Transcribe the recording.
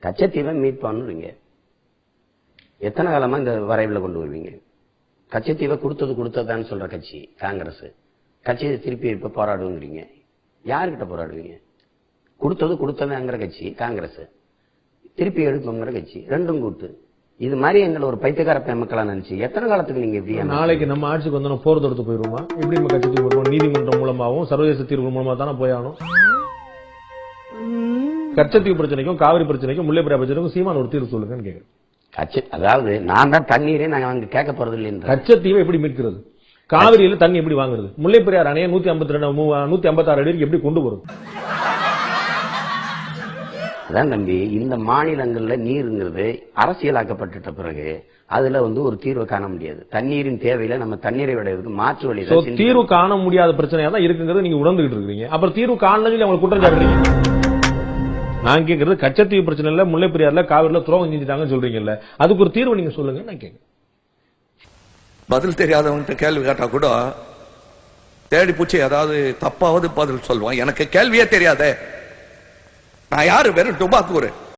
கச்சத்தீவை மீட் பண்ணுவீங்க, எத்தனை காலமா இந்த வரைவில் கொண்டு வருவீங்க? கச்சத்தீவை கொடுத்ததான்னு சொல்ற கட்சி காங்கிரஸ். கட்சியை திருப்பி இப்ப போராடுவீங்க, யாருக்கிட்ட போராடுவீங்க? கொடுத்ததுங்கிற கட்சி காங்கிரஸ், திருப்பி எடுப்போங்கிற கட்சி, ரெண்டும் கூட்டு. இது மாதிரி எங்களை ஒரு பைத்தியக்கார மக்களா நினைச்சு எத்தனை காலத்துக்கு நீங்க எப்படி? நாளைக்கு நம்ம ஆட்சிக்கு வந்தோம் போர் தொடுத்து போயிருவோமா? எப்படி நம்ம கட்சி வருவோம்? நீதிமன்றம் மூலமாகவும் சர்வதேச தீர்வு மூலமா தானே போயாகணும். கச்சத்தீவு பிரச்சனைக்கும் காவிரி பிரச்சனைக்கும் முல்லை பெரியாறு பிரச்சனைக்கும் சீமான் ஒரு தீர்வு சொல்லுங்கன்னு கேட்கிறேன். அதாவது நான் தான் தண்ணீரே நாங்க அங்க கேட்க போறது இல்லை. கச்சத்தீவை எப்படி மீட்கிறது? காவிரியில தண்ணி எப்படி வாங்குறது? முல்லை பெரியாறு அணையை 156 அடிக்கு எப்படி கொண்டு வரும்? அதான் தம்பி, இந்த மாநிலங்கள்ல நீருங்கிறது அரசியலாக்கப்பட்ட பிறகு அதுல ஒரு தீர்வு காண முடியாது. தண்ணீரின் தேவையில நம்ம தண்ணீரை விடுறதுக்கு மாற்று வழி. தீர்வு காண முடியாத பிரச்சனையா தான் இருக்குங்கிறது நீங்க உணர்ந்துகிட்டு இருக்கீங்க. அப்புறம் தீர்வு காணல உங்களுக்கு குற்றம் சாட்டுறீங்க. நான் கேட்கறது கச்சத்தீவு பிரச்சனை இல்ல, முல்லை பெரியாறுல காவிரில துரோகம் செஞ்சுட்டாங்கன்னு சொல்றீங்கல்ல, அதுக்கு ஒரு தீர்வு நீங்க சொல்லுங்க. நான் கேட்க பதில் தெரியாதவங்க கேள்வி கேட்டா கூட தேடி பூச்சி ஏதாவது தப்பாவது பதில் சொல்லுவான். எனக்கு கேள்வியே தெரியாதே, நான் யாரு? வெறும் டுபாக்கூர்.